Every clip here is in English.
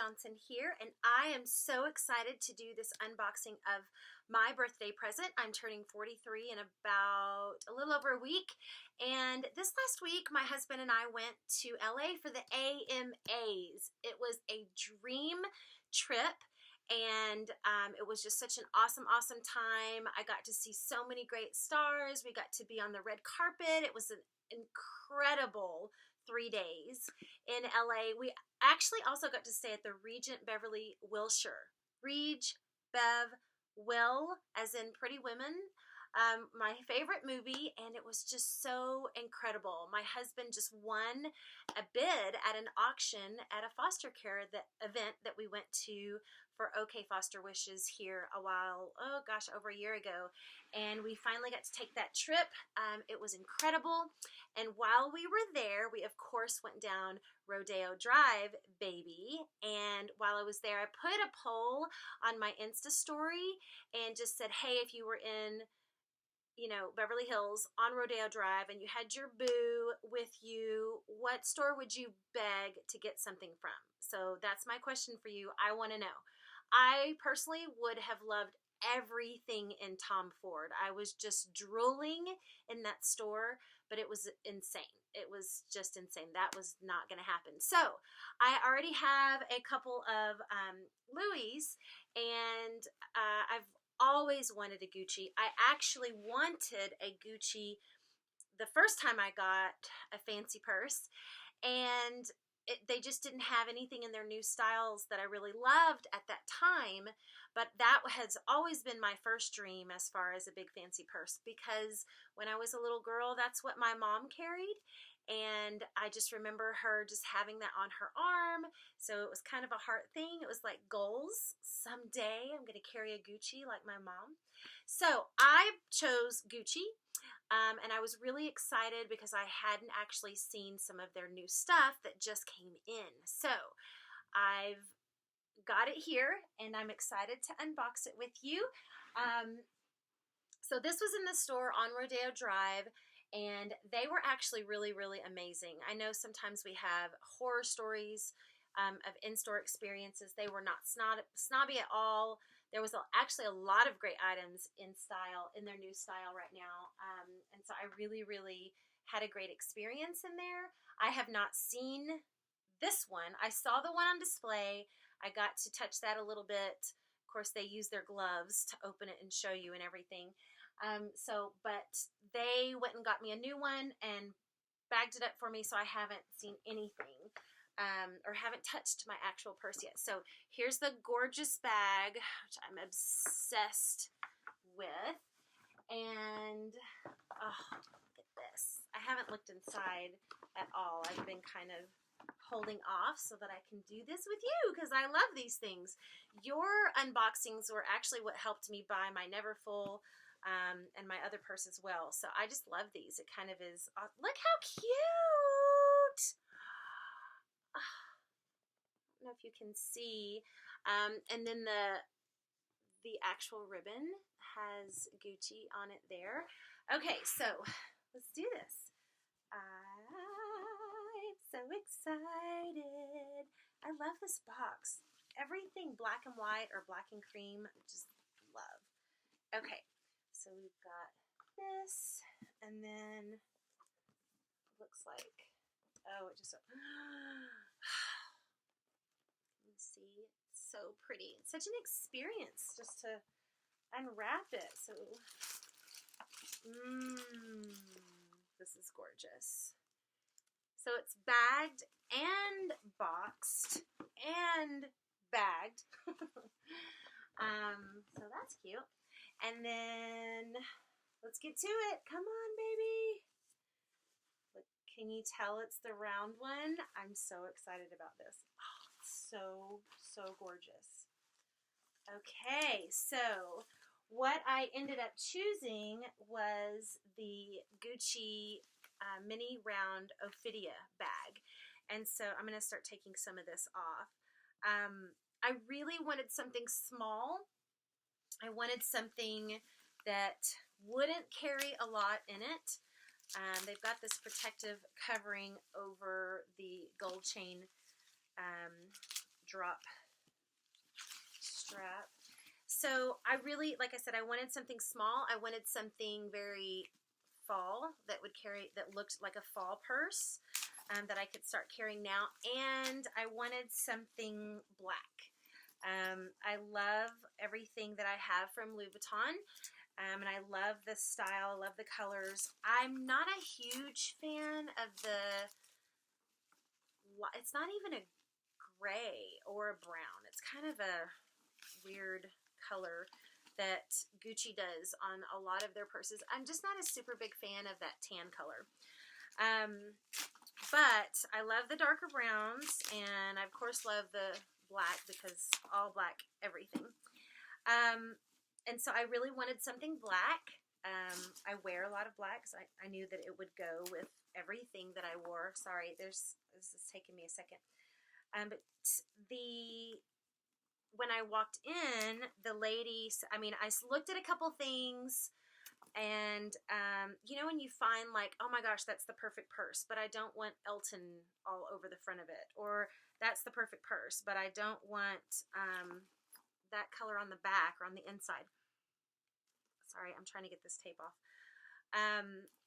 Johnson here, and I am so excited to do this unboxing of my birthday present. I'm turning 43 in about a little over a week, and this last week my husband and I went to LA for the AMAs. It was a dream trip, and it was just such an awesome time. I got to see so many great stars. We got to be on the red carpet. It was an incredible 3 days in LA. We actually also got to stay at the Regent Beverly Wilshire. Bev Will, as in Pretty Women, my favorite movie, and it was just so incredible. My husband just won a bid at an auction at a foster care event that we went to for OK Foster Wishes here a while, oh gosh, over a year ago. And we finally got to take that trip. It was incredible. And while we were there, we of course went down Rodeo Drive, baby. And while I was there, I put a poll on my Insta story and just said, hey, if you were in Beverly Hills on Rodeo Drive and you had your boo with you, what store would you beg to get something from? So that's my question for you. I want to know. I personally would have loved everything in Tom Ford. I was just drooling in that store, but it was insane. It was just insane. That was not going to happen. So I already have a couple of Louis, and I've always wanted a Gucci. I actually wanted a Gucci the first time I got a fancy purse, and they just didn't have anything in their new styles that I really loved at that time. But that has always been my first dream as far as a big fancy purse, because when I was a little girl, that's what my mom carried. And I just remember her just having that on her arm. So it was kind of a heart thing. It was like goals. Someday I'm going to carry a Gucci like my mom. So I chose Gucci. And I was really excited because I hadn't actually seen some of their new stuff that just came in. So I've got it here, and I'm excited to unbox it with you. So this was in the store on Rodeo Drive, and they were actually really amazing. I know sometimes we have horror stories of in-store experiences. They were not snobby at all. There was actually a lot of great items in their new style right now. And so I really had a great experience in there. I have not seen this one. I saw the one on display. I got to touch that a little bit. Of course, they use their gloves to open it and show you and everything. But they went and got me a new one and bagged it up for me, so I haven't seen anything. Or haven't touched my actual purse yet. So here's the gorgeous bag, which I'm obsessed with. And, oh, look at this. I haven't looked inside at all. I've been kind of holding off so that I can do this with you because I love these things. Your unboxings were actually what helped me buy my Neverfull and my other purse as well. So I just love these. It kind of is, look how cute! I don't know if you can see, and then the actual ribbon has Gucci on it there. Okay, so let's do this. I'm so excited. I love this box. Everything black and white or black and cream, just love. Okay, so we've got this, and then looks like, oh, it just, you see, it's so pretty. It's such an experience just to unwrap it. So, this is gorgeous. So it's bagged and boxed and bagged. So that's cute. And then let's get to it. Come on, baby. Look, can you tell it's the round one? I'm so excited about this. Oh, it's so gorgeous. Okay, so what I ended up choosing was the Gucci mini round Ophidia bag. And so I'm going to start taking some of this off. I really wanted something small. I wanted something that wouldn't carry a lot in it. They've got this protective covering over the gold chain drop strap. So I really, like I said, I wanted something small. I wanted something very fall that looked like a fall purse that I could start carrying now. And I wanted something black. I love everything that I have from Louis Vuitton. And I love the style, I love the colors. I'm not a huge fan of it's not even a gray or a brown. It's kind of a weird color that Gucci does on a lot of their purses. I'm just not a super big fan of that tan color. But I love the darker browns, and I of course love the black because all black everything. And so I really wanted something black. I wear a lot of black, so I knew that it would go with everything that I wore. Sorry, this is taking me a second. But when I walked in, the ladies, I looked at a couple things, and you know when you find like, oh my gosh, that's the perfect purse, but I don't want Elton all over the front of it, or that's the perfect purse, but I don't want that color on the back or on the inside. Sorry, I'm trying to get this tape off.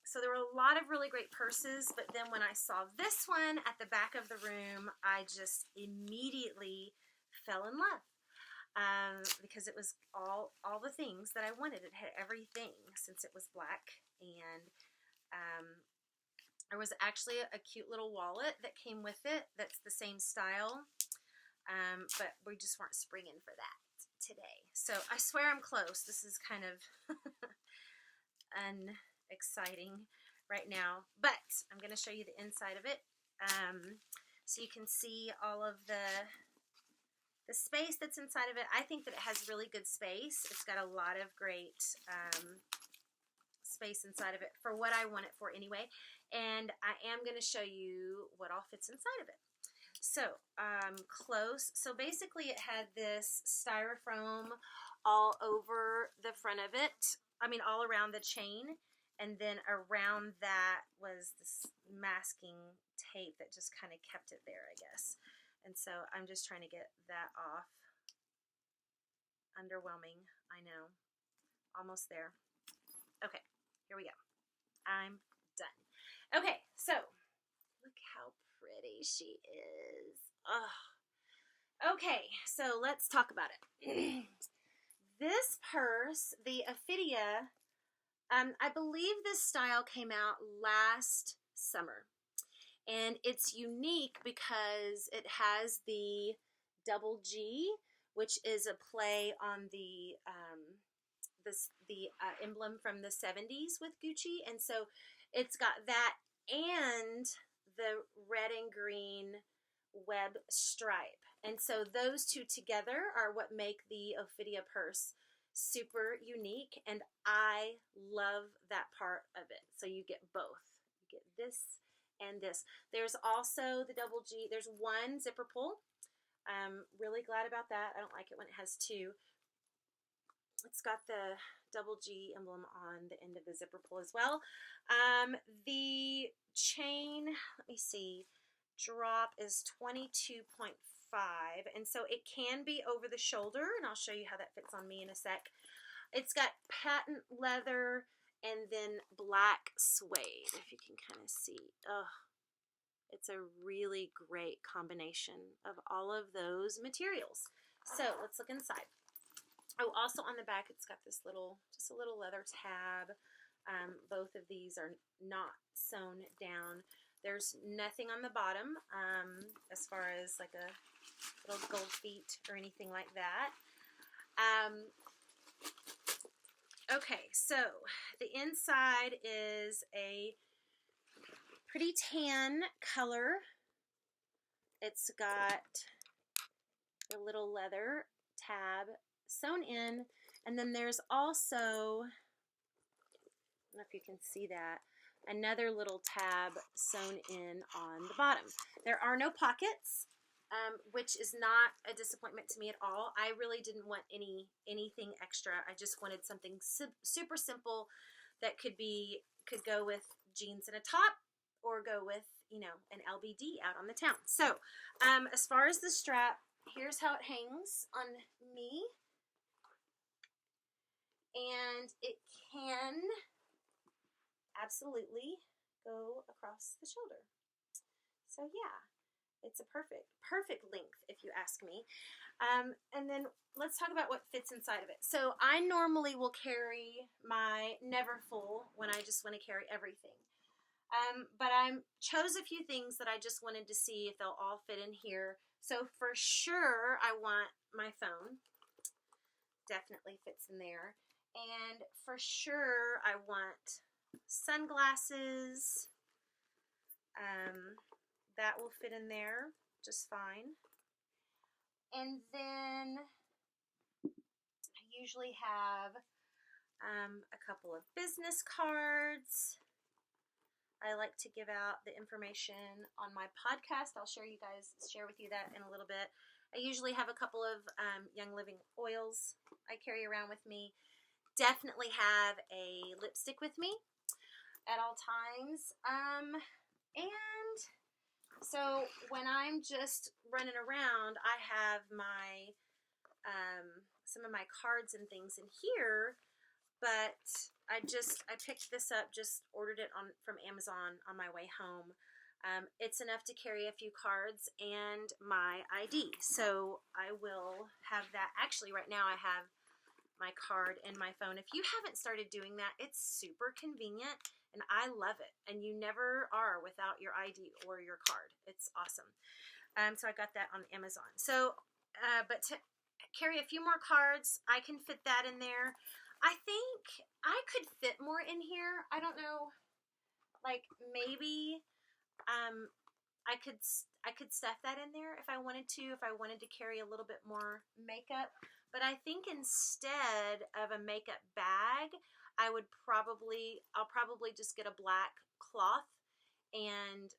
So there were a lot of really great purses, but then when I saw this one at the back of the room, I just immediately fell in love. Because it was all the things that I wanted. It had everything since it was black, and there was actually a cute little wallet that came with it that's the same style, but we just weren't springing for that today. So I swear I'm close. This is kind of unexciting right now, but I'm going to show you the inside of it, so you can see all of the space that's inside of it. I think that it has really good space. It's got a lot of great space inside of it for what I want it for anyway. And I am going to show you what all fits inside of it. So, close. So basically it had this styrofoam all over the front of it. All around the chain. And then around that was this masking tape that just kind of kept it there, I guess. And so I'm just trying to get that off. Underwhelming, I know. Almost there. Okay, here we go. I'm done. Okay, so look how pretty she is. Ugh. Okay, so let's talk about it. This purse, the Ophidia, I believe this style came out last summer. And it's unique because it has the double G, which is a play on the emblem from the 70s with Gucci. And so it's got that and the red and green web stripe. And so those two together are what make the Ophidia purse super unique. And I love that part of it. So you get both. You get this and this. There's also the double G. There's one zipper pull. I'm really glad about that. I don't like it when it has two. It's got the double G emblem on the end of the zipper pull as well. The chain, let me see, drop is 22.5, and so it can be over the shoulder, and I'll show you how that fits on me in a sec. It's got patent leather and then black suede, if you can kind of see. It's a really great combination of all of those materials. So let's look inside. Oh, also on the back, it's got this just a little leather tab. Both of these are not sewn down. There's nothing on the bottom as far as like a little gold feet or anything like that. Okay, so the inside is a pretty tan color. It's got a little leather tab sewn in, and then there's also, I don't know if you can see that, another little tab sewn in on the bottom. There are no pockets, which is not a disappointment to me at all. I really didn't want anything extra. I just wanted something super simple that could go with jeans and a top, or go with, an LBD out on the town. So, as far as the strap, here's how it hangs on me. And it can absolutely go across the shoulder. So yeah, it's a perfect length if you ask me. And then let's talk about what fits inside of it. So I normally will carry my never full when I just want to carry everything. But I chose a few things that I just wanted to see if they'll all fit in here. So for sure, I want my phone. Definitely fits in there. And for sure, I want sunglasses. That will fit in there just fine. And then I usually have a couple of business cards. I like to give out the information on my podcast. I'll share with you that in a little bit. I usually have a couple of Young Living oils I carry around with me. Definitely have a lipstick with me at all times. And so when I'm just running around, I have my some of my cards and things in here, but I picked this up, just ordered it from Amazon on my way home. It's enough to carry a few cards and my ID, so I will have that. Actually, right now I have my card and my phone. If you haven't started doing that, it's super convenient and I love it. And you never are without your ID or your card. It's awesome. So I got that on Amazon. So, but to carry a few more cards, I can fit that in there. I think I could fit more in here. I don't know, like maybe I could stuff that in there if I wanted to, if I wanted to carry a little bit more makeup. But I think instead of a makeup bag, I'll probably just get a black cloth and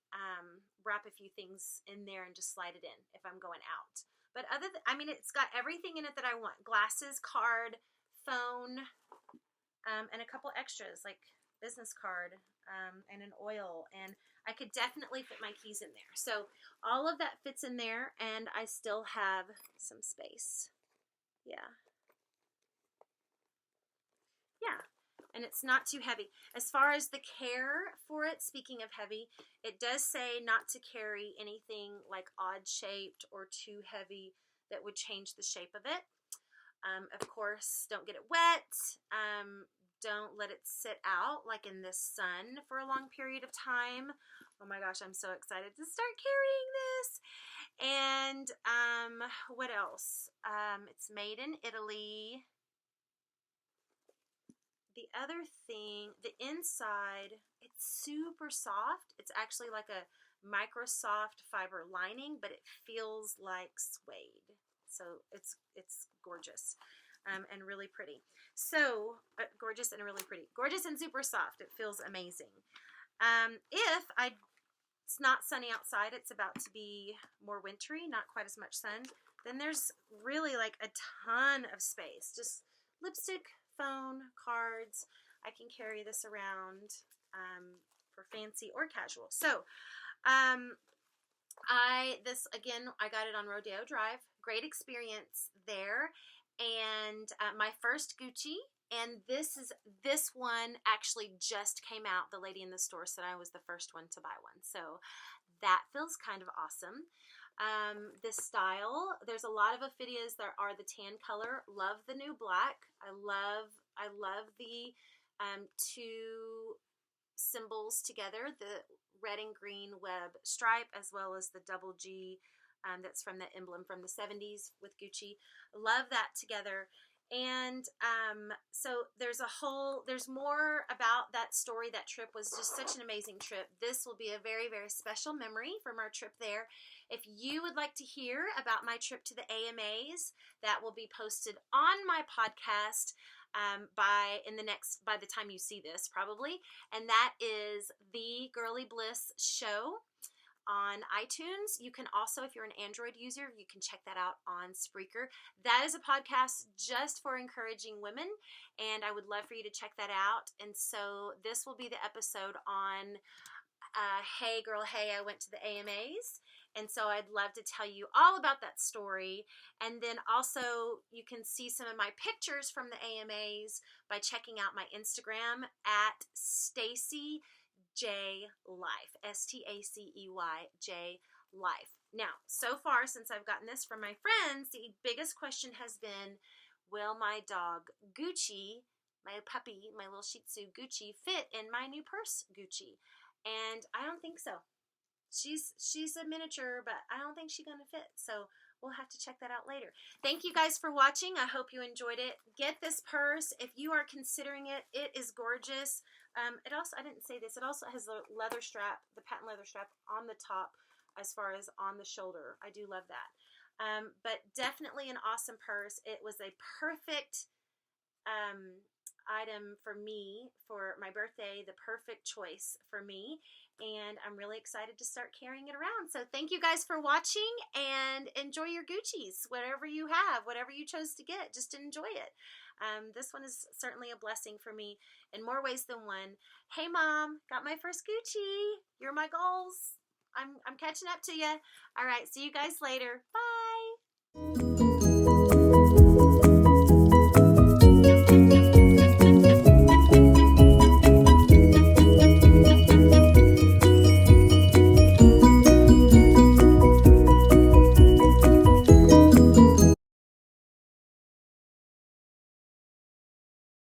wrap a few things in there and just slide it in if I'm going out. But it's got everything in it that I want: glasses, card, phone, and a couple extras like business card and an oil. And I could definitely fit my keys in there. So all of that fits in there, and I still have some space. Yeah. And it's not too heavy. As far as the care for it, speaking of heavy, it does say not to carry anything like odd shaped or too heavy that would change the shape of it. Of course, don't get it wet. Don't let it sit out like in the sun for a long period of time. Oh my gosh, I'm so excited to start carrying this. And what else? It's made in Italy. The other thing, the inside, it's super soft. It's actually like a Microsoft fiber lining, but it feels like suede. So it's gorgeous and really pretty. So gorgeous and really pretty. Gorgeous and super soft. It feels amazing. It's not sunny outside, it's about to be more wintry, not quite as much sun, then there's really like a ton of space. Just lipstick, phone, cards. I can carry this around for fancy or casual. So I got it on Rodeo Drive. Great experience there. And my first Gucci, and this one actually just came out. The lady in the store said I was the first one to buy one. So that feels kind of awesome. This style, there's a lot of Ophidias that are the tan color. Love the new black. I love the two symbols together, the red and green web stripe, as well as the double G that's from the emblem from the 70s with Gucci. Love that together. And so there's more about that story. That trip was just such an amazing trip. This will be a very, very special memory from our trip there. If you would like to hear about my trip to the AMAs, that will be posted on my podcast by the time you see this, probably. And that is the Girly Bliss Show on iTunes. You can also, if you're an Android user, you can check that out on Spreaker. That is a podcast just for encouraging women, and I would love for you to check that out. And so this will be the episode on Hey Girl Hey, I went to the AMAs. And so I'd love to tell you all about that story. And then also you can see some of my pictures from the AMAs by checking out my Instagram at Stacey J Life, STACEY Life. Now, so far since I've gotten this from my friends, the biggest question has been, will my dog Gucci, my puppy, my little Shih Tzu Gucci, fit in my new purse Gucci? And I don't think so. She's a miniature, but I don't think she's gonna fit. So we'll have to check that out later. Thank you guys for watching. I hope you enjoyed it. Get this purse if you are considering it. It is gorgeous. It also, I didn't say this, it also has the leather strap, the patent leather strap on the top as far as on the shoulder. I do love that. But definitely an awesome purse. It was a perfect item for me for my birthday, the perfect choice for me, and I'm really excited to start carrying it around. So thank you guys for watching, and enjoy your Gucci's, whatever you have, whatever you chose to get, just enjoy it. This one is certainly a blessing for me in more ways than one. Hey Mom, got my first Gucci. You're my goals. I'm catching up to you. All right, see you guys later. Bye.